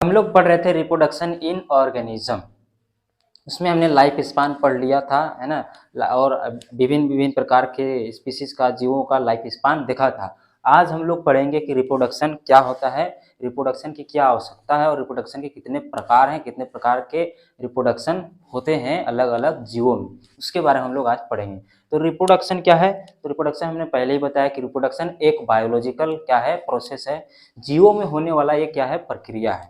हम लोग पढ़ रहे थे रिप्रोडक्शन इन ऑर्गेनिज्म। उसमें हमने लाइफ स्पान पढ़ लिया था, है ना, और विभिन्न विभिन्न प्रकार के स्पीसीज का, जीवों का लाइफ स्पान देखा था। आज हम लोग पढ़ेंगे कि रिप्रोडक्शन क्या होता है, रिप्रोडक्शन की क्या आवश्यकता है और रिप्रोडक्शन के कितने प्रकार हैं, कितने प्रकार के रिप्रोडक्शन होते हैं अलग अलग जीवों में, उसके बारे में हम लोग आज पढ़ेंगे। तो रिप्रोडक्शन क्या है? तो रिप्रोडक्शन हमने पहले ही बताया कि रिप्रोडक्शन एक बायोलॉजिकल क्या है, प्रोसेस है, जीवों में होने वाला ये क्या है, प्रक्रिया है,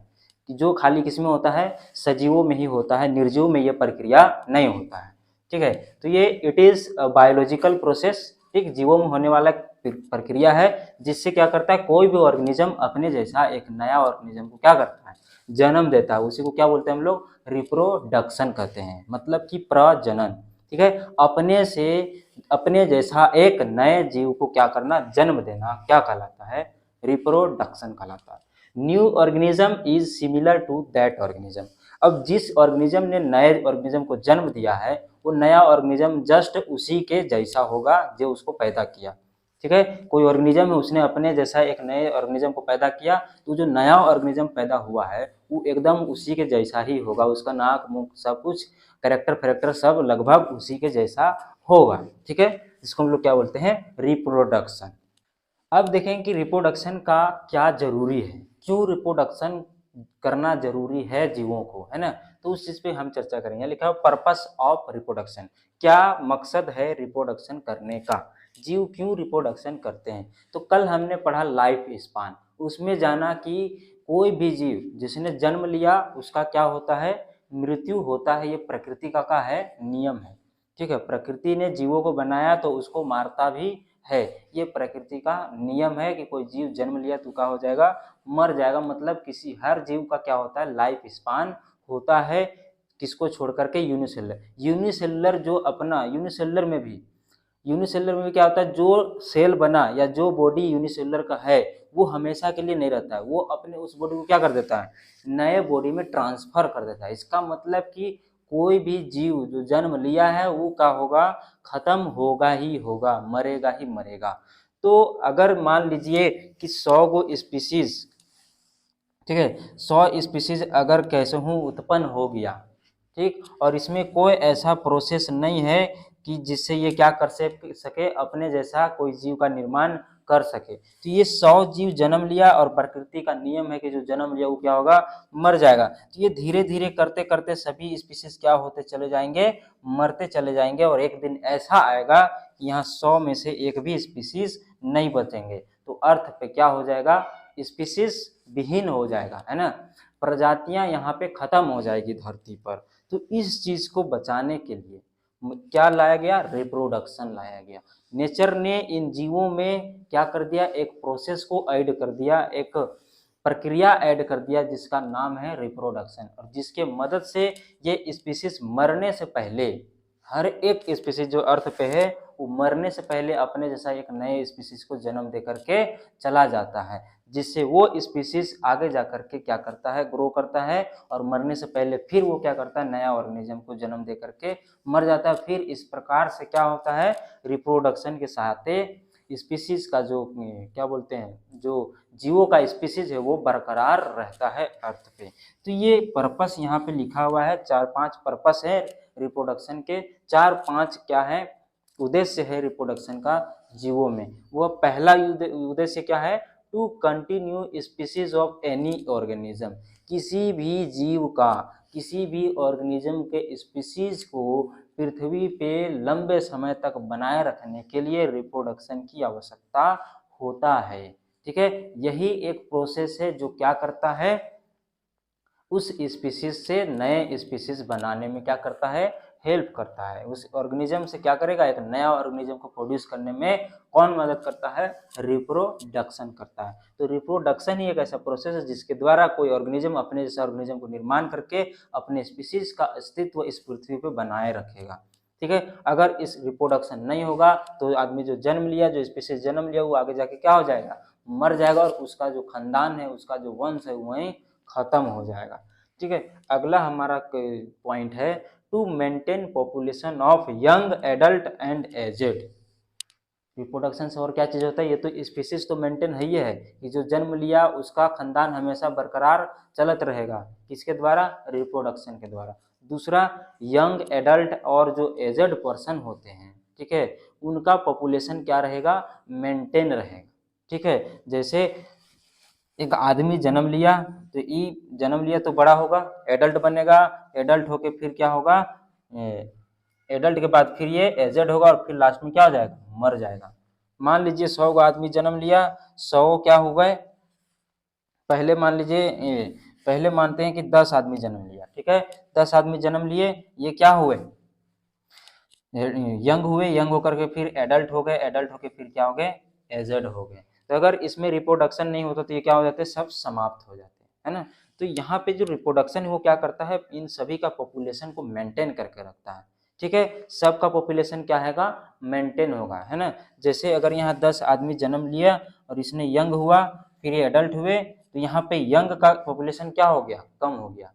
जो खाली किसमें होता है, सजीवों में ही होता है, निर्जीव में ये प्रक्रिया नहीं होता है। ठीक है, तो ये इट इज बायोलॉजिकल प्रोसेस, ठीक, जीवों में होने वाला प्रक्रिया है, जिससे क्या करता है, कोई भी ऑर्गेनिज्म अपने जैसा एक नया ऑर्गेनिज्म को क्या करता है, जन्म देता है। उसी को क्या बोलते हैं हम लोग, रिप्रोडक्शन कहते हैं, मतलब कि प्रजनन। ठीक है, अपने से अपने जैसा एक नए जीव को क्या करना, जन्म देना, क्या कहलाता है, रिप्रोडक्शन कहलाता है। New organism is similar to that organism. अब जिस ऑर्गेनिज्म ने नए ऑर्गेनिज्म को जन्म दिया है, वो नया ऑर्गेनिज्म जस्ट उसी के जैसा होगा जो उसको पैदा किया। ठीक है, कोई ऑर्गेनिज्म है, उसने अपने जैसा एक नए ऑर्गेनिज्म को पैदा किया, तो जो नया ऑर्गेनिज्म पैदा हुआ है वो एकदम उसी के जैसा ही होगा, उसका नाक मुंह सब कुछ, कैरेक्टर फैरेक्टर सब लगभग उसी के जैसा होगा। ठीक है, इसको हम लोग क्या बोलते हैं, रिप्रोडक्शन। अब देखें कि रिप्रोडक्शन का क्या जरूरी है, क्यों रिप्रोडक्शन करना जरूरी है जीवों को, है ना, तो उस चीज पे हम चर्चा करेंगे। लिखा है पर्पस ऑफ रिप्रोडक्शन, क्या मकसद है रिप्रोडक्शन करने का, जीव क्यों रिप्रोडक्शन करते हैं। तो कल हमने पढ़ा लाइफ स्पान, उसमें जाना कि कोई भी जीव जिसने जन्म लिया उसका क्या होता है, मृत्यु होता है, ये प्रकृति का है, नियम है। ठीक है, प्रकृति ने जीवों को बनाया तो उसको मारता भी है, ये प्रकृति का नियम है कि कोई जीव जन्म लिया तो क्या हो जाएगा, मर जाएगा। मतलब किसी हर जीव का क्या होता है, लाइफ स्पान होता है, किसको छोड़ करके, यूनिसेलर। यूनिसेलर जो अपना, यूनिसेलर में भी क्या होता है, जो सेल बना या जो बॉडी यूनिसेलर का है वो हमेशा के लिए नहीं रहता है, वो अपने उस बॉडी को क्या कर देता है, नए बॉडी में ट्रांसफर कर देता है। इसका मतलब कि कोई भी जीव जो जन्म लिया है वो क्या होगा, खत्म होगा ही होगा, मरेगा ही मरेगा। तो अगर मान लीजिए कि 100 गो स्पीसीज, ठीक है, 100 स्पीसीज अगर कैसे हूँ उत्पन्न हो गया, ठीक, और इसमें कोई ऐसा प्रोसेस नहीं है कि जिससे ये क्या कर सके, अपने जैसा कोई जीव का निर्माण कर सके, तो ये 100 जीव जन्म लिया और प्रकृति का नियम है कि जो जन्म लिया वो क्या होगा, मर जाएगा। तो ये धीरे धीरे करते करते सभी स्पीसीज क्या होते चले जाएंगे, मरते चले जाएंगे, और एक दिन ऐसा आएगा कि यहाँ 100 में से एक भी स्पीसीज नहीं बचेंगे, तो अर्थ पे क्या हो जाएगा, स्पीसीज विहीन हो जाएगा, है ना, प्रजातियां यहाँ पे खत्म हो जाएगी धरती पर। तो इस चीज को बचाने के लिए क्या लाया गया, रिप्रोडक्शन लाया गया। नेचर ने इन जीवों में क्या कर दिया, एक प्रोसेस को ऐड कर दिया, एक प्रक्रिया ऐड कर दिया जिसका नाम है रिप्रोडक्शन, और जिसके मदद से ये स्पीसीज मरने से पहले, हर एक स्पीसीज जो अर्थ पे है वो मरने से पहले अपने जैसा एक नए स्पीसीज को जन्म दे करके चला जाता है, जिससे वो स्पीसीज आगे जा करके क्या करता है, ग्रो करता है, और मरने से पहले फिर वो क्या करता है, नया ऑर्गेनिज्म को जन्म दे करके मर जाता है। फिर इस प्रकार से क्या होता है, रिप्रोडक्शन के सहायते स्पीसीज का जो क्या बोलते हैं, जो जीवों का स्पीसीज है वो बरकरार रहता है अर्थ पे। तो ये पर्पस यहाँ पे लिखा हुआ है, 4-5 पर्पस है रिप्रोडक्शन के, 4-5 क्या है, उद्देश्य है रिप्रोडक्शन का जीवों में। वो पहला उद्देश्य क्या है, to continue species of any organism, किसी भी जीव का, किसी भी ऑर्गेनिज्म के स्पीसीज को पृथ्वी पे लंबे समय तक बनाए रखने के लिए रिप्रोडक्शन की आवश्यकता होता है। ठीक है, यही एक प्रोसेस है जो क्या करता है, उस स्पीसीज से नए स्पीसीज बनाने में क्या करता है, हेल्प करता है। उस ऑर्गेनिज्म से क्या करेगा, एक नया ऑर्गेनिज्म को प्रोड्यूस करने में कौन मदद करता है, रिप्रोडक्शन करता है। तो रिप्रोडक्शन ही एक ऐसा प्रोसेस है जिसके द्वारा कोई ऑर्गेनिज्म अपने जैसा ऑर्गेनिज्म को निर्माण करके अपने स्पीसीज का अस्तित्व इस पृथ्वी पर बनाए रखेगा। ठीक है, अगर इस रिप्रोडक्शन नहीं होगा तो आदमी जो जन्म लिया, जो स्पीसीज जन्म लिया, वो आगे जाके क्या हो जाएगा, मर जाएगा, और उसका जो खानदान है, उसका जो वंश है वहीं खत्म हो जाएगा। ठीक है, अगला हमारा पॉइंट है, to maintain population of young adult and aged. Reproduction से और क्या चीज़ होता है, ये तो स्पीसीज तो मेंटेन है ही है कि जो जन्म लिया उसका खानदान हमेशा बरकरार चलत रहेगा, किसके द्वारा, रिप्रोडक्शन के द्वारा। दूसरा, यंग एडल्ट और जो एजड पर्सन होते हैं, ठीक है, उनका पॉपुलेशन क्या रहेगा, मेंटेन रहेगा, ठीक है। जैसे एक आदमी जन्म लिया तो जन्म लिया तो बड़ा होगा, एडल्ट बनेगा, एडल्ट होके फिर क्या होगा, एडल्ट के बाद फिर ये एजेड होगा और फिर लास्ट में क्या हो जाएगा, मर जाएगा। मान लीजिए 100 आदमी जन्म लिया, 100 क्या हो गए, पहले मान लीजिए पहले मानते हैं कि 10 आदमी जन्म लिया, ठीक है, 10 आदमी जन्म लिए, ये क्या हुए, यंग हुए, यंग होकर के फिर एडल्ट हो गए, एडल्ट होके फिर क्या हो गए, एजेड हो गए। तो अगर इसमें रिप्रोडक्शन नहीं होता तो ये क्या हो जाते, सब समाप्त हो जाते हैं, है ना। तो यहाँ पे जो रिप्रोडक्शन है वो क्या करता है, इन सभी का पॉपुलेशन को मेंटेन करके रखता है, ठीक है। सबका पॉपुलेशन क्या हैगा, मेंटेन होगा, है ना। जैसे अगर यहाँ 10 आदमी जन्म लिया और इसने यंग हुआ, फिर ये एडल्ट हुए, तो यहाँ पे यंग का पॉपुलेशन क्या हो गया, कम हो गया।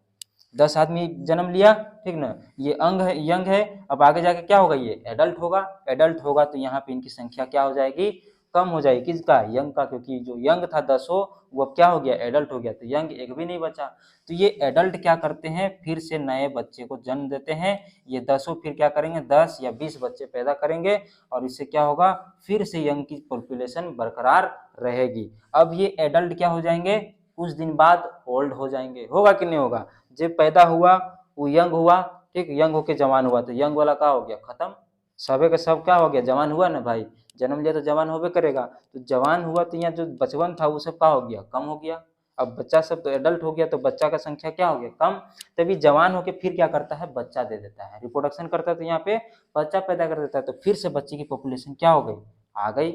10 आदमी जन्म लिया, ठीक ना, ये अंग है, यंग है, अब आगे जाके क्या होगा, ये एडल्ट होगा, एडल्ट होगा तो यहाँ पे इनकी संख्या क्या हो जाएगी, कम हो जाएगी, किसका, यंग का, क्योंकि जो यंग था 10 वो अब क्या हो गया, एडल्ट हो गया, तो यंग एक भी नहीं बचा। तो ये एडल्ट क्या करते हैं, फिर से नए बच्चे को जन्म देते हैं, ये 10 फिर क्या करेंगे, 10 या 20 बच्चे पैदा करेंगे, और इससे क्या होगा, फिर से यंग की पॉपुलेशन बरकरार रहेगी। अब ये एडल्ट क्या हो जाएंगे, कुछ दिन बाद ओल्ड हो जाएंगे, होगा कि नहीं होगा। जब पैदा हुआ वो यंग हुआ, ठीक, यंग होके जवान हुआ, तो यंग वाला क्या हो गया, खत्म, सबे का सब क्या हो गया, जवान हुआ ना भाई, जन्म लिया तो जवान होबे करेगा, तो जवान हुआ तो यहाँ जो बचपन था वो सब क्या हो गया, कम हो गया। अब बच्चा सब तो एडल्ट हो गया, तो बच्चा का संख्या क्या हो गया, कम। तभी जवान होके फिर क्या करता है, बच्चा दे देता है, रिप्रोडक्शन करता है, तो यहाँ पे बच्चा पैदा कर देता है, तो फिर से बच्चे की पॉपुलेशन क्या हो गई, आ गई,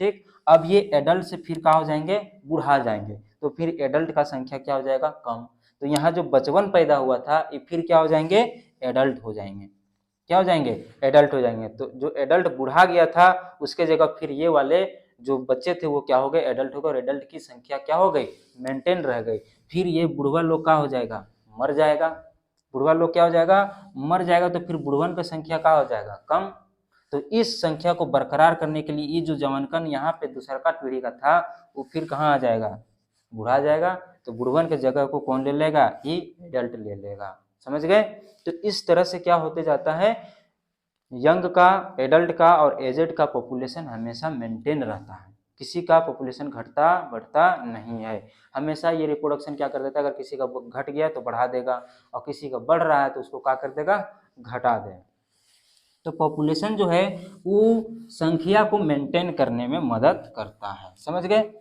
ठीक। अब ये एडल्ट से फिर क्या हो जाएंगे, बूढ़ा जाएंगे, तो फिर एडल्ट का संख्या क्या हो जाएगा, कम। तो यहाँ जो बचपन पैदा हुआ था ये फिर क्या हो जाएंगे, एडल्ट हो जाएंगे, क्या हो जाएंगे, एडल्ट हो जाएंगे। तो जो एडल्ट बूढ़ा गया था उसके जगह फिर ये वाले जो बच्चे थे वो क्या हो गए, एडल्ट हो गए, और एडल्ट की संख्या क्या हो गई, मेंटेन रह गई। फिर ये बुढ़वा लोग क्या हो जाएगा, मर जाएगा, बुढ़वा लोग क्या हो जाएगा, मर जाएगा, तो फिर बुढ़वन की संख्या क्या हो जाएगा, कम। तो इस संख्या को बरकरार करने के लिए ये जो जवानकन यहाँ पे दूसरा का पीढ़ी का था वो फिर कहाँ आ जाएगा, बूढ़ा जाएगा, तो बुढ़वन के जगह को कौन ले लेगा, ये एडल्ट ले लेगा, समझ गए। तो इस तरह से क्या होते जाता है, यंग का, एडल्ट का और एजेड का पॉपुलेशन हमेशा मेंटेन रहता है, किसी का पॉपुलेशन घटता बढ़ता नहीं है। हमेशा ये रिप्रोडक्शन क्या कर देता है, अगर किसी का घट गया तो बढ़ा देगा, और किसी का बढ़ रहा है तो उसको क्या कर देगा, घटा देगा। तो पॉपुलेशन जो है वो संख्या को मेंटेन करने में मदद करता है, समझ गए।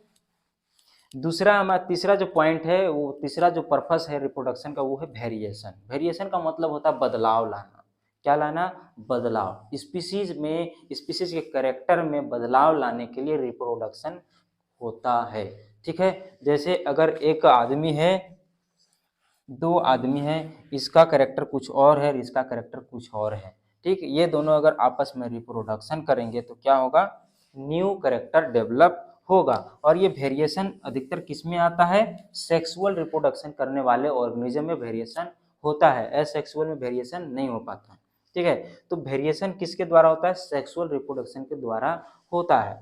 दूसरा हमारा तीसरा जो पॉइंट है, वो तीसरा जो पर्पस है रिप्रोडक्शन का वो है वेरिएशन। वेरिएशन का मतलब होता है बदलाव लाना, क्या लाना, बदलाव। स्पीसीज में, स्पीसीज के कैरेक्टर में बदलाव लाने के लिए रिप्रोडक्शन होता है, ठीक है। जैसे अगर एक आदमी है, दो आदमी है, इसका कैरेक्टर कुछ और है, इसका कैरेक्टर कुछ और है, ठीक। ये दोनों अगर आपस में रिप्रोडक्शन करेंगे तो क्या होगा, न्यू कैरेक्टर डेवलप होगा। और ये वेरिएशन अधिकतर किस में आता है, सेक्सुअल रिप्रोडक्शन करने वाले ऑर्गेनिज्म में वेरिएशन होता है, एसेक्सुअल में वेरिएशन नहीं हो पाता, ठीक है। तो वेरिएशन किसके द्वारा होता है, सेक्सुअल रिप्रोडक्शन के द्वारा होता है।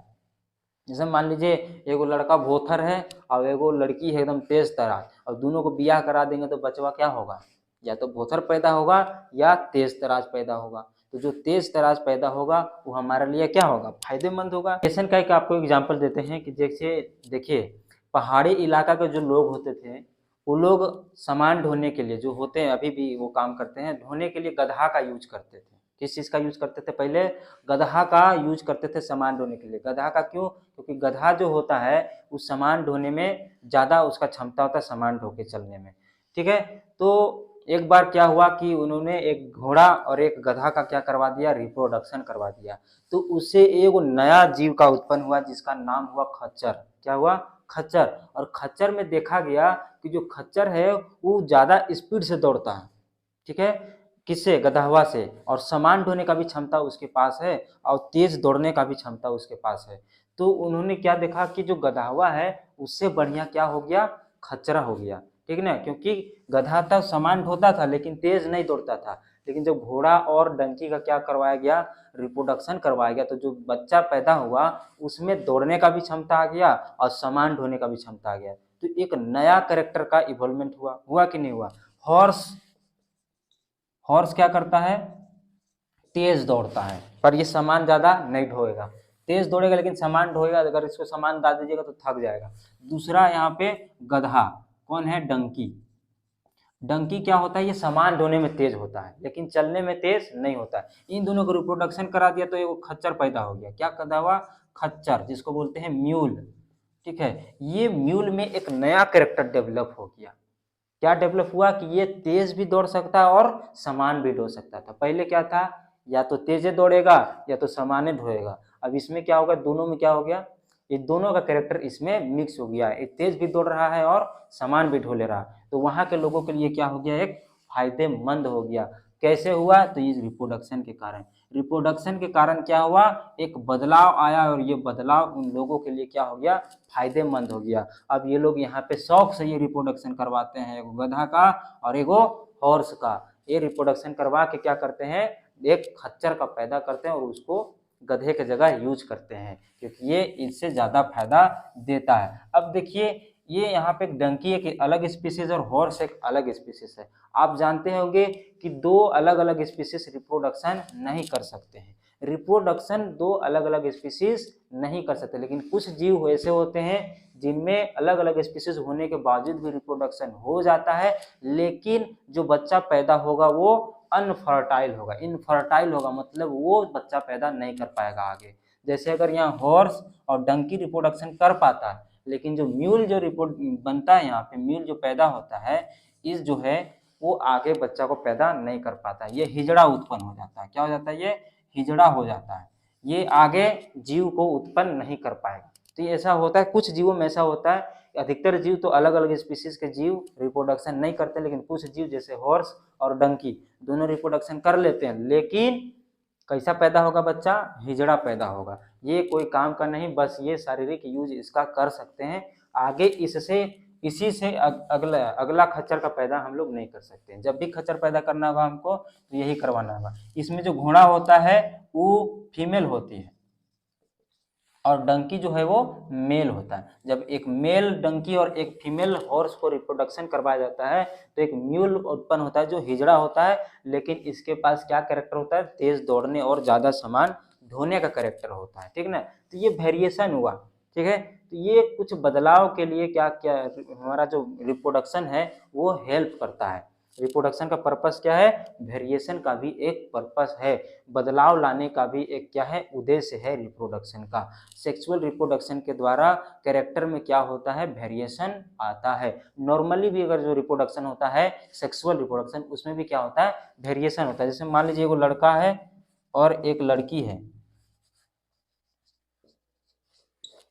जैसे मान लीजिए एगो लड़का भोथर है और एगो लड़की है एकदम तेज तरार, और दोनों को बियाह करा देंगे तो बचवा क्या होगा, या तो भोथर पैदा होगा या तेज तराज पैदा होगा। तो जो तेज तराज पैदा होगा वो हमारे लिए क्या होगा, फायदेमंद होगा। ऐसा का एक आपको एग्जांपल देते हैं कि जैसे देखिए पहाड़ी इलाका के जो लोग होते थे वो लोग सामान ढोने के लिए, जो होते हैं अभी भी वो काम करते हैं, ढोने के लिए गधा का यूज करते थे। किस चीज़ का यूज करते थे, पहले गधा का यूज करते थे सामान ढोने के लिए। गधा का क्यों, क्योंकि गधा जो होता है उस सामान ढोने में ज़्यादा उसका क्षमता होता है सामान ढो के चलने में, ठीक है। तो एक बार क्या हुआ कि उन्होंने एक घोड़ा और एक गधा का क्या करवा दिया, रिप्रोडक्शन करवा दिया। तो उससे एक नया जीव का उत्पन्न हुआ जिसका नाम हुआ खच्चर। क्या हुआ, खच्चर। और खच्चर में देखा गया कि जो खच्चर है वो ज़्यादा स्पीड से दौड़ता है, ठीक है, किससे, गधवा से, और सामान ढोने का भी क्षमता उसके पास है और तेज दौड़ने का भी क्षमता उसके पास है। तो उन्होंने क्या देखा कि जो गधवा है उससे बढ़िया क्या हो गया, खच्चरा हो गया, ठीक ना। क्योंकि गधा था सामान ढोता था लेकिन तेज नहीं दौड़ता था, लेकिन जब घोड़ा और डंकी का क्या करवाया गया, रिप्रोडक्शन करवाया गया, तो जो बच्चा पैदा हुआ उसमें दौड़ने का भी क्षमता आ गया और सामान ढोने का भी क्षमता आ गया। तो एक नया कैरेक्टर का इवॉल्वमेंट हुआ कि नहीं हुआ। हॉर्स हॉर्स क्या करता है, तेज दौड़ता है, पर ये सामान ज्यादा नहीं ढोएगा। तेज दौड़ेगा लेकिन सामान ढोएगा, अगर इसको सामान डाल दीजिएगा तो थक जाएगा। दूसरा यहाँ पे गधा, कौन है, डंकी। डंकी क्या होता है, ये सामान ढोने में तेज होता है लेकिन चलने में तेज नहीं होता है। इन दोनों को रिप्रोडक्शन करा दिया तो ये खच्चर पैदा हो गया। क्या पैदा हुआ, खच्चर, जिसको बोलते हैं म्यूल। ठीक है, ये म्यूल में एक नया कैरेक्टर डेवलप हो गया। क्या डेवलप हुआ कि ये तेज भी दौड़ सकता है और सामान भी ढो सकता था। पहले क्या था, या तो तेजे दौड़ेगा या तो सामाने ढोएगा। अब इसमें क्या होगा, दोनों में क्या हो गया, ये दोनों का कैरेक्टर इसमें मिक्स हो गया। एक तेज भी दौड़ रहा है और सामान भी ढो ले रहा है, तो वहां के लोगों के लिए क्या हो गया, एक फायदेमंद हो गया। कैसे हुआ, तो ये रिप्रोडक्शन के कारण। रिप्रोडक्शन के कारण क्या हुआ, एक बदलाव आया और ये बदलाव उन लोगों के लिए क्या हो गया, फायदेमंद हो गया। अब ये लोग यहाँ पे शौक से ये रिप्रोडक्शन करवाते हैं, एगो गधा का और एगो हॉर्स का। ये रिप्रोडक्शन करवा के क्या करते हैं, एक खच्चर का पैदा करते हैं और उसको गधे के जगह यूज करते हैं, क्योंकि ये इससे ज्यादा फायदा देता है। अब देखिए, ये यहाँ पे डंकी एक अलग स्पीसीज और हॉर्स एक अलग स्पीसीज है। आप जानते होंगे कि दो अलग अलग स्पीसीज रिप्रोडक्शन नहीं कर सकते हैं। रिप्रोडक्शन दो अलग अलग स्पीसीज नहीं कर सकते, लेकिन कुछ जीव ऐसे होते हैं जिनमें अलग अलग स्पीसीज होने के बावजूद भी रिप्रोडक्शन हो जाता है, लेकिन जो बच्चा पैदा होगा वो अनफर्टाइल होगा, इनफर्टाइल होगा, मतलब वो बच्चा पैदा नहीं कर पाएगा आगे। जैसे अगर यहाँ हॉर्स और डंकी रिप्रोडक्शन कर पाता है, लेकिन जो म्यूल जो रिपोर्ट बनता है, यहाँ पे म्यूल जो पैदा होता है, इस जो है वो आगे बच्चा को पैदा नहीं कर पाता, ये हिजड़ा उत्पन्न हो जाता है। क्या हो जाता है, ये हिजड़ा हो जाता है, ये आगे जीव को उत्पन्न नहीं कर पाएगा। तो ये ऐसा होता है, कुछ जीवों में ऐसा होता है। अधिकतर जीव तो अलग अलग स्पीसीज के जीव रिप्रोडक्शन नहीं करते, लेकिन कुछ जीव जैसे हॉर्स और डंकी दोनों रिप्रोडक्शन कर लेते हैं। लेकिन कैसा पैदा होगा बच्चा, हिजड़ा पैदा होगा। ये कोई काम का नहीं, बस ये शारीरिक यूज इसका कर सकते हैं। आगे इससे इसी से अगला अगला खच्चर का पैदा हम लोग नहीं कर सकते हैं। जब भी खच्चर पैदा करना होगा हमको तो यही करवाना होगा। इसमें जो घोड़ा होता है वो फीमेल होती है और डंकी जो है वो मेल होता है। जब एक मेल डंकी और एक फीमेल हॉर्स को रिप्रोडक्शन करवाया जाता है तो एक म्यूल उत्पन्न होता है जो हिजड़ा होता है, लेकिन इसके पास क्या कैरेक्टर होता है, तेज दौड़ने और ज्यादा सामान ढोने का कैरेक्टर होता है। ठीक ना, तो ये वेरिएशन हुआ। ठीक है, तो ये कुछ बदलाव के लिए क्या क्या हमारा जो रिप्रोडक्शन है वो हेल्प करता है। रिप्रोडक्शन का पर्पस क्या है, वेरिएशन का भी एक पर्पस है, बदलाव लाने का भी एक क्या है, उद्देश्य है रिप्रोडक्शन का। सेक्सुअल रिप्रोडक्शन के द्वारा कैरेक्टर में क्या होता है, वेरिएशन आता है। नॉर्मली भी अगर जो रिप्रोडक्शन होता है सेक्सुअल रिप्रोडक्शन, उसमें भी क्या होता है, वेरिएशन होता है। जैसे मान लीजिए एगो लड़का है और एक लड़की है,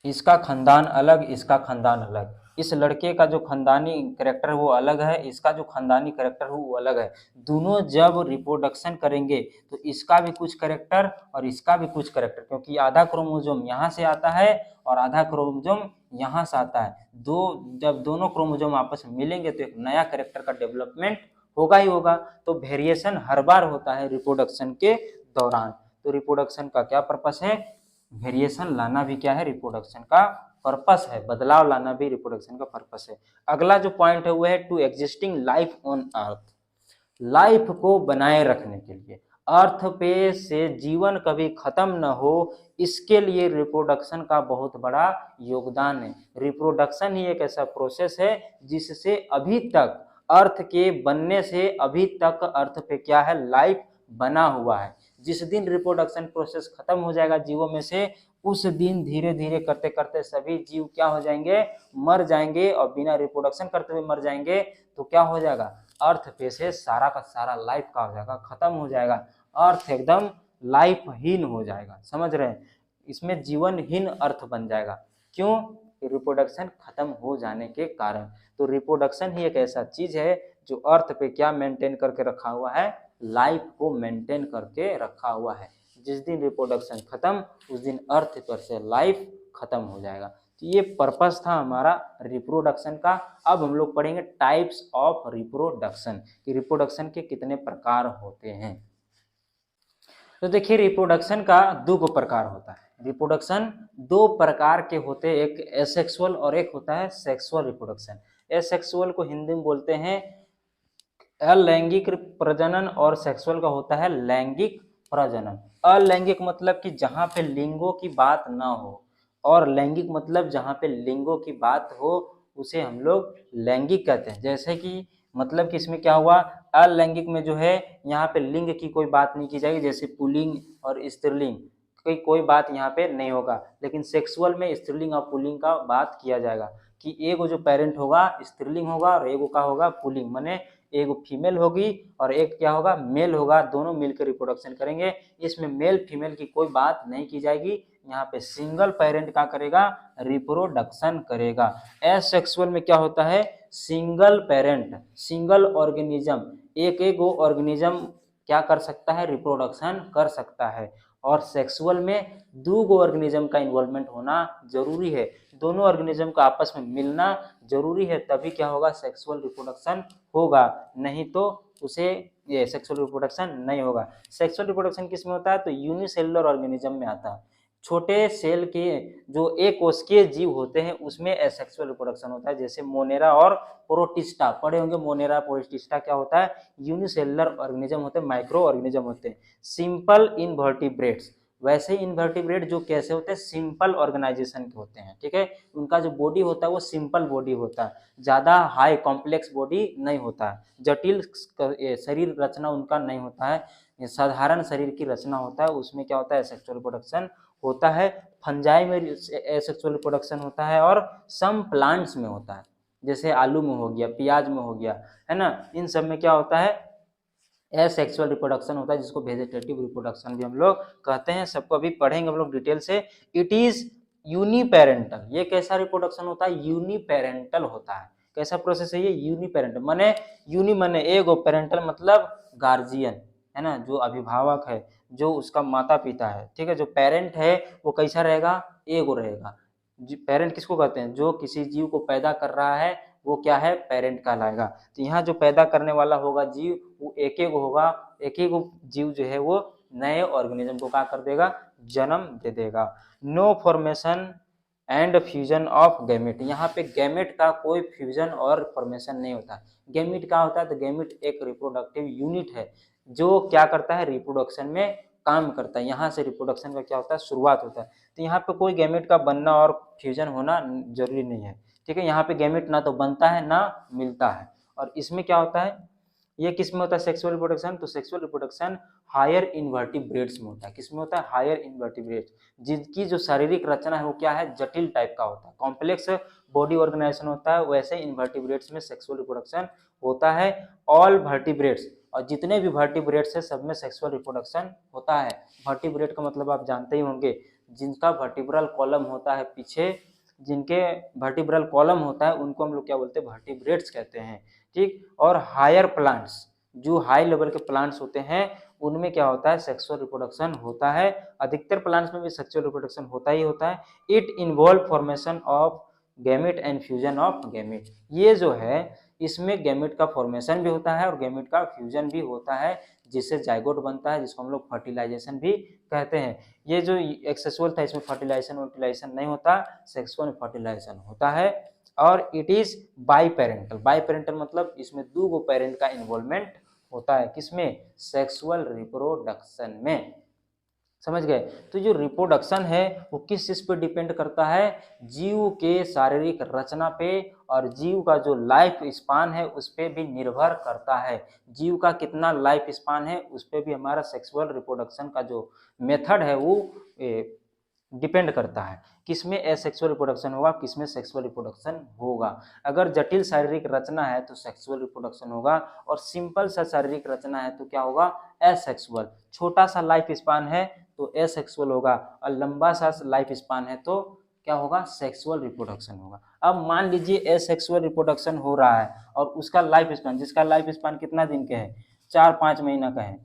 इसका खानदान अलग, इसका खानदान अलग, इस लड़के का जो खानदानी कैरेक्टर है वो अलग है, इसका जो खानदानी कैरेक्टर है वो अलग है। दोनों जब रिप्रोडक्शन करेंगे तो इसका भी कुछ कैरेक्टर और इसका भी कुछ कैरेक्टर, क्योंकि आधा क्रोमोसोम यहाँ से आता है और आधा क्रोमोसोम यहाँ से आता है। जब दोनों क्रोमोसोम आपस में मिलेंगे तो एक नया कैरेक्टर का डेवलपमेंट होगा ही होगा। तो वेरिएशन हर बार होता है रिप्रोडक्शन के दौरान। तो रिप्रोडक्शन का क्या पर्पस है, वेरिएशन लाना भी क्या है, रिप्रोडक्शन का पर्पस है। बदलाव लाना भी रिप्रोडक्शन का पर्पस है। अगला जो पॉइंट है वो है to existing life on earth. Life को बनाए रखने के लिए, अर्थ पे से जीवन कभी खत्म न हो, इसके लिए रिप्रोडक्शन का बहुत बड़ा योगदान है। रिप्रोडक्शन ही एक ऐसा प्रोसेस है जिससे अभी तक अर्थ के बनने से अभी तक अर्थ पे क्या है, लाइफ बना हुआ है। जिस दिन रिप्रोडक्शन प्रोसेस खत्म हो जाएगा जीवों में से, उस दिन धीरे धीरे करते करते सभी जीव क्या हो जाएंगे, मर जाएंगे और बिना रिप्रोडक्शन करते हुए मर जाएंगे। तो क्या हो जाएगा, अर्थ पे से सारा का सारा लाइफ का हो जाएगा, खत्म हो जाएगा। अर्थ एकदम लाइफहीन हो जाएगा, समझ रहे हैं, इसमें जीवनहीन अर्थ बन जाएगा। क्यों, रिप्रोडक्शन खत्म हो जाने के कारण। तो रिप्रोडक्शन ही एक ऐसा चीज है जो अर्थ पे क्या मेंटेन करके रखा हुआ है, लाइफ को मेंटेन करके रखा हुआ है। जिस दिन रिप्रोडक्शन खत्म उस दिन अर्थ पर से लाइफ खत्म हो जाएगा। तो ये पर्पस था हमारा रिप्रोडक्शन का। अब हम लोग पढ़ेंगे टाइप्स ऑफ रिप्रोडक्शन, कि रिप्रोडक्शन के कितने प्रकार होते हैं। तो देखिए रिप्रोडक्शन का दो प्रकार होता है। रिप्रोडक्शन दो प्रकार के होते हैं, एक एसेक्सुअल और एक होता है सेक्सुअल रिप्रोडक्शन। एसेक्सुअल को हिंदी में बोलते हैं अलैंगिक प्रजनन और सेक्सुअल का होता है लैंगिक प्रजनन। अलैंगिक मतलब कि जहाँ पे लिंगों की बात ना हो, और लैंगिक मतलब जहाँ पे लिंगों की बात हो उसे हम लोग लैंगिक कहते हैं। जैसे कि मतलब कि इसमें क्या हुआ, अलैंगिक में जो है यहाँ पे लिंग की कोई बात नहीं की जाएगी, जैसे पुल्लिंग और स्त्रीलिंग की कोई बात यहाँ पे नहीं होगा। लेकिन सेक्सुअल में स्त्रीलिंग और पुल्लिंग का बात किया जाएगा कि एगो जो पेरेंट होगा स्त्रीलिंग होगा और एगो का होगा पुल्लिंग, माने एक फीमेल होगी और एक क्या होगा मेल होगा, दोनों मिलकर रिप्रोडक्शन करेंगे। इसमें मेल फीमेल की कोई बात नहीं की जाएगी, यहाँ पे सिंगल पेरेंट का करेगा रिप्रोडक्शन करेगा। एसेक्सुअल में क्या होता है, सिंगल पेरेंट सिंगल ऑर्गेनिज्म, एक एक वो ऑर्गेनिज्म क्या कर सकता है रिप्रोडक्शन कर सकता है। और सेक्सुअल में दो गो ऑर्गेनिज्म का इन्वॉल्वमेंट होना जरूरी है, दोनों ऑर्गेनिज्म का आपस में मिलना जरूरी है, तभी क्या होगा सेक्सुअल रिप्रोडक्शन होगा, नहीं तो उसे ये सेक्सुअल रिप्रोडक्शन नहीं होगा। सेक्सुअल रिप्रोडक्शन किस में होता है, तो यूनिसेलुलर ऑर्गेनिज्म में आता है। छोटे सेल के जो एक कोशिकीय जीव होते हैं उसमें एसेक्सुअल रिप्रोडक्शन होता है, जैसे मोनेरा और प्रोटिस्टा पढ़े होंगे। मोनेरा प्रोटिस्टा क्या होता है, यूनिसेलुलर ऑर्गेनिज्म होते हैं, माइक्रो ऑर्गेनिज्म होते हैं। सिंपल इनवर्टिब्रेट्स, वैसे इनवर्टिब्रेट जो कैसे होते हैं, सिंपल ऑर्गेनाइजेशन के होते हैं, ठीक है। उनका जो बॉडी होता है वो सिंपल बॉडी होता है, ज़्यादा हाई कॉम्प्लेक्स बॉडी नहीं होता है, जटिल शरीर रचना उनका नहीं होता है, साधारण शरीर की रचना होता है। उसमें क्या होता है सेक्सुअल रिप्रोडक्शन होता है। फंजाई में सेक्सुअल रिप्रोडक्शन होता है और सम प्लांट्स में होता है, जैसे आलू में हो गया, प्याज में हो गया, है ना। इन सब में क्या होता है एसेक्सुअल रिप्रोडक्शन होता है, जिसको वेजिटेटिव रिप्रोडक्शन भी हम लोग कहते हैं। सबको अभी पढ़ेंगे हम लोग डिटेल से। इट इज यूनिपेरेंटल, ये कैसा रिप्रोडक्शन होता है, यूनिपेरेंटल होता है। कैसा प्रोसेस है ये, यूनिपेरेंटल माने यूनि माने एगो, पेरेंटल मतलब गार्जियन, है ना, जो अभिभावक है, जो उसका माता पिता है, ठीक है। जो पेरेंट है वो कैसा रहेगा, एगो रहेगा। पेरेंट किसको कहते हैं, जो किसी जीव को पैदा कर रहा है वो क्या है पेरेंट कहलाएगा। तो यहाँ जो पैदा करने वाला होगा जीव वो एक एक होगा, एक एक जीव जो है वो नए ऑर्गेनिज्म को क्या कर देगा, जन्म दे देगा। No formation and fusion of gamete, यहाँ पे गैमेट का कोई फ्यूजन और फॉर्मेशन नहीं होता। गैमेट क्या होता है, तो गैमेट एक रिप्रोडक्टिव यूनिट है जो क्या करता है रिप्रोडक्शन में काम करता है। यहाँ से रिप्रोडक्शन का क्या होता है शुरुआत होता है। तो यहाँ पे कोई गैमेट का बनना और फ्यूजन होना जरूरी नहीं है, ठीक है। यहाँ पे गैमेट ना तो बनता है ना मिलता है। और इसमें क्या होता है, ये किस में होता है सेक्सुअल रिप्रोडक्शन, तो सेक्सुअल रिप्रोडक्शन हायर इन्वर्टिब्रेट्स में होता है। किस में होता है, हायर इन्वर्टिब्रेट्स, जिनकी जो शारीरिक रचना है वो क्या है जटिल टाइप का होता है, कॉम्प्लेक्स बॉडी ऑर्गेनाइजेशन होता है, वैसे इन्वर्टिब्रेट्स में सेक्सुअल रिप्रोडक्शन होता है। ऑल वर्टिब्रेट्स, और जितने भी वर्टिब्रेट्स है सब में सेक्सुअल रिप्रोडक्शन होता है। वर्टिब्रेट का मतलब आप जानते ही होंगे, जिनका वर्टिब्रल कॉलम होता है पीछे, जिनके वर्टिब्रल कॉलम होता है उनको हम लोग क्या बोलते हैं वर्टिब्रेट्स कहते हैं, ठीक। और हायर प्लांट्स, जो हाई लेवल के प्लांट्स होते हैं उनमें क्या होता है सेक्सुअल रिप्रोडक्शन होता है। अधिकतर प्लांट्स में भी सेक्सुअल रिप्रोडक्शन होता ही होता है। It involve formation of gamete and fusion of gamete, ये जो है इसमें गैमेट का फॉर्मेशन भी होता है और गैमेट का फ्यूजन भी होता है, जिससे जाइगोट बनता है, जिसको हम लोग फर्टिलाइजेशन भी कहते हैं। ये जो एक्सेसुअल था इसमें फर्टिलाइजेशन नहीं होता, सेक्सुअल फर्टिलाइजेशन होता है। और it is by parental, by parental मतलब इसमें दो गो पेरेंट का इन्वॉल्वमेंट होता है, किसमें सेक्सुअल रिप्रोडक्शन में, समझ गए। तो जो रिप्रोडक्शन है वो किस चीज पे डिपेंड करता है, जीव के शारीरिक रचना पे, और जीव का जो लाइफ स्पान है उस पे भी निर्भर करता है। जीव का कितना लाइफ स्पान है उस पे भी हमारा सेक्सुअल रिप्रोडक्शन का जो मेथड है वो डिपेंड करता है, किसमें एसेक्सुअल रिप्रोडक्शन होगा, किसमें सेक्सुअल रिप्रोडक्शन होगा। अगर जटिल शारीरिक रचना है तो सेक्सुअल रिप्रोडक्शन होगा, और सिंपल सा शारीरिक रचना है तो क्या होगा एसेक्सुअल। छोटा सा लाइफ स्पान है तो एसेक्सुअल होगा, और लंबा सा लाइफ स्पान है तो क्या होगा सेक्सुअल रिप्रोडक्शन होगा। अब मान लीजिए एसेक्सुअल रिप्रोडक्शन हो रहा है और उसका लाइफ स्पान, जिसका लाइफ स्पान कितना दिन का है 4-5 महीना का है,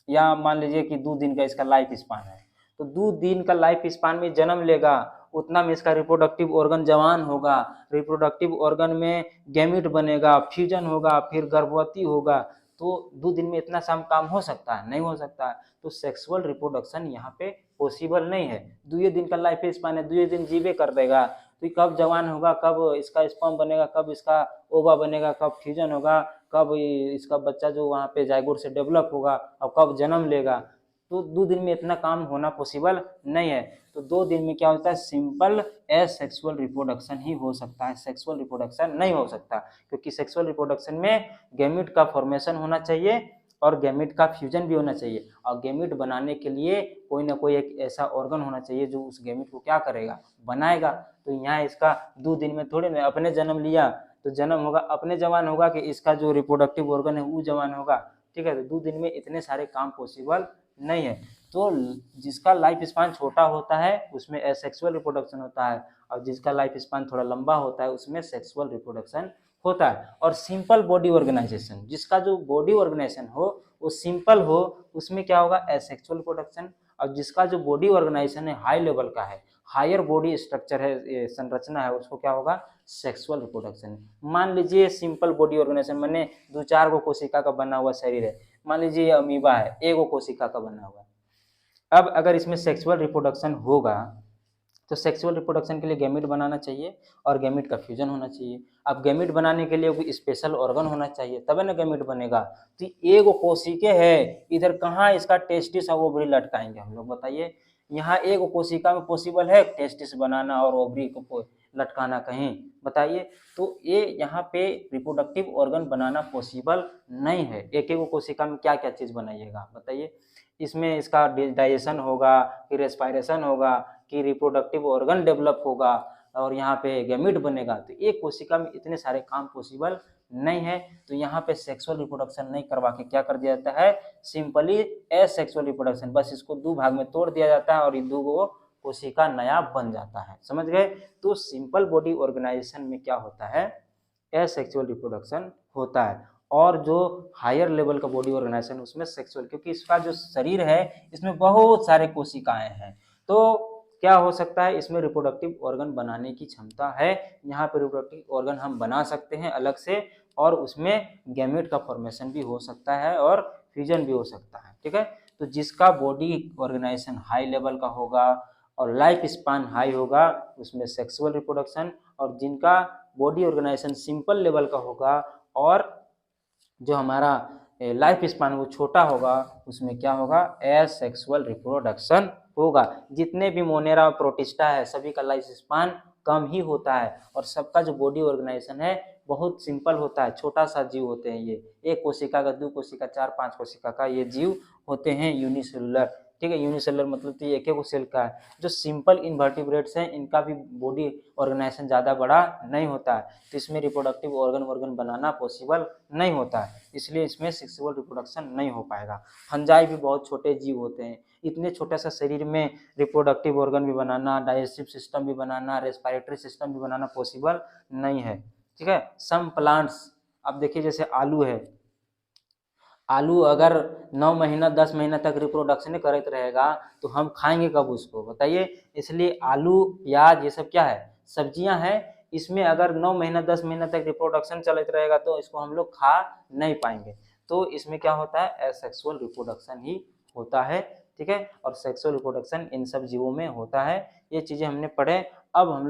या मान लीजिए कि 2 दिन का इसका लाइफ स्पान है, तो 2 दिन का लाइफ स्पान में जन्म लेगा उतना में इसका रिप्रोडक्टिव ऑर्गन जवान होगा, रिप्रोडक्टिव ऑर्गन में गैमीट बनेगा, फ्यूजन होगा, फिर गर्भवती होगा। तो 2 दिन में इतना साम काम हो सकता है? नहीं हो सकता है। तो सेक्सुअल रिप्रोडक्शन यहाँ पे पॉसिबल नहीं है। 2 दिन का लाइफ स्पान है, 2 दिन जीवे कर देगा, तो कब जवान होगा, कब इसका स्पर्म बनेगा, कब इसका ओवा बनेगा, कब फ्यूजन होगा, कब इसका बच्चा जो वहाँ पे जाइगोट से डेवलप होगा और कब जन्म लेगा। तो 2 दिन में इतना काम होना पॉसिबल नहीं है। तो 2 दिन में क्या होता है, सिंपल एसेक्सुअल रिप्रोडक्शन ही हो सकता है, सेक्सुअल रिप्रोडक्शन नहीं हो सकता, क्योंकि सेक्सुअल रिप्रोडक्शन में गैमीट का फॉर्मेशन होना चाहिए और गैमीट का फ्यूजन भी होना चाहिए, और गैमीट बनाने के लिए कोई ना कोई एक ऐसा ऑर्गन होना चाहिए जो उस गैमीट को क्या करेगा, बनाएगा। तो यहाँ इसका 2 दिन में थोड़े ना, अपने जन्म लिया तो जन्म होगा, अपने जवान होगा कि इसका जो रिप्रोडक्टिव ऑर्गन है वो जवान होगा, ठीक है। तो 2 दिन में इतने सारे काम पॉसिबल नहीं है। तो जिसका लाइफ स्पान छोटा होता है उसमें एसेक्सुअल रिप्रोडक्शन होता है, और जिसका लाइफ स्पान थोड़ा लंबा होता है उसमें सेक्सुअल रिप्रोडक्शन होता है। और सिंपल बॉडी ऑर्गेनाइजेशन, जिसका जो बॉडी ऑर्गेनाइजेशन हो वो सिंपल हो, उसमें क्या होगा, एसेक्सुअल रिप्रोडक्शन। और जिसका जो बॉडी ऑर्गेनाइजेशन है हाई लेवल का है, हायर बॉडी स्ट्रक्चर है, संरचना है, उसको क्या होगा, सेक्सुअल रिप्रोडक्शन। मान लीजिए सिंपल बॉडी ऑर्गेनाइजेशन माने 2-4 गो कोशिका का बना हुआ शरीर है, मान लीजिए अमीबा है, 1 गो कोशिका का बना हुआ है। अब अगर इसमें सेक्सुअल रिप्रोडक्शन होगा तो सेक्सुअल रिप्रोडक्शन के लिए गैमीट बनाना चाहिए और गैमीट का फ्यूजन होना चाहिए। अब गैमीट बनाने के लिए कोई स्पेशल ऑर्गन होना चाहिए, तब ना गैमीट बनेगा। तो 1 गो कोशिके है, इधर कहाँ इसका टेस्टिस और ओवरी लटकाएंगे हम लोग, बताइए। यहाँ 1 गो कोशिका में पॉसिबल है टेस्टिस बनाना और ओवरी को लटकाना कहीं, बताइए। तो ये यहाँ पे रिप्रोडक्टिव ऑर्गन बनाना पॉसिबल नहीं है। एक गो कोशिका में क्या क्या चीज़ बनाइएगा, बताइए। इसमें इसका डाइजेशन होगा, फिर रेस्पायरेशन होगा, कि रिप्रोडक्टिव ऑर्गन डेवलप होगा, और यहाँ पे गैमीट बनेगा। तो एक कोशिका में इतने सारे काम पॉसिबल नहीं है। तो यहाँ पे सेक्सुअल रिप्रोडक्शन नहीं करवा के क्या कर दिया जाता है, सिंपली एसेक्सुअल रिप्रोडक्शन, बस इसको 2 भाग में तोड़ दिया जाता है और ये 2 गो कोशिका नया बन जाता है, समझ गए। तो सिंपल बॉडी ऑर्गेनाइजेशन में क्या होता है, एसेक्सुअल रिप्रोडक्शन होता है। और जो हायर लेवल का बॉडी ऑर्गेनाइजेशन उसमें सेक्सुअल, क्योंकि इसका जो शरीर है इसमें बहुत सारे कोशिकाएं हैं, तो क्या हो सकता है, इसमें रिप्रोडक्टिव ऑर्गन बनाने की क्षमता है। यहाँ पे रिप्रोडक्टिव ऑर्गन हम बना सकते हैं अलग से, और उसमें गैमेट का फॉर्मेशन भी हो सकता है और फ्यूजन भी हो सकता है, ठीक है। तो जिसका बॉडी ऑर्गेनाइजेशन हाई लेवल का होगा और लाइफ स्पान हाई होगा उसमें सेक्सुअल रिप्रोडक्शन, और जिनका बॉडी ऑर्गेनाइजेशन सिंपल लेवल का होगा और जो हमारा लाइफ स्पान वो छोटा होगा उसमें क्या होगा, एसेक्सुअल रिप्रोडक्शन होगा। जितने भी मोनेरा और प्रोटिस्टा है सभी का लाइफ स्पान कम ही होता है, और सबका जो बॉडी ऑर्गेनाइजेशन है बहुत सिंपल होता है, छोटा सा जीव होते हैं ये, 1 कोशिका का, 2 कोशिका, 4-5 कोशिका का ये जीव होते हैं, यूनिसेलुलर, ठीक है। यूनिसेलुलर मतलब तो ये एक को सेल का है। जो सिंपल इन्वर्टिब्रेट्स हैं इनका भी बॉडी ऑर्गेनाइजेशन ज़्यादा बड़ा नहीं होता है, तो इसमें रिप्रोडक्टिव ऑर्गन बनाना पॉसिबल नहीं होता है, इसलिए इसमें सेक्सुअल रिप्रोडक्शन नहीं हो पाएगा। फंजाई भी बहुत छोटे जीव होते हैं, इतने छोटे सा शरीर में रिप्रोडक्टिव ऑर्गन भी बनाना, डाइजेस्टिव सिस्टम भी बनाना, रेस्पिरेटरी सिस्टम भी बनाना पॉसिबल नहीं है, ठीक है। सम प्लांट्स, अब देखिए जैसे आलू है, आलू अगर 9 महीना 10 महीना तक रिप्रोडक्शन करते रहेगा तो हम खाएंगे कब उसको, बताइए। इसलिए आलू, प्याज, ये सब क्या है, सब्जियां हैं, इसमें अगर 9 महीना 10 महीना तक रिप्रोडक्शन चलते रहेगा तो इसको हम लोग खा नहीं पाएंगे। तो इसमें क्या होता है, एसेक्सुअल रिप्रोडक्शन ही होता है, ठीक है। और सेक्सुअल रिप्रोडक्शन इन सब जीवों में होता है। ये चीज़ें हमने पढ़े। अब हम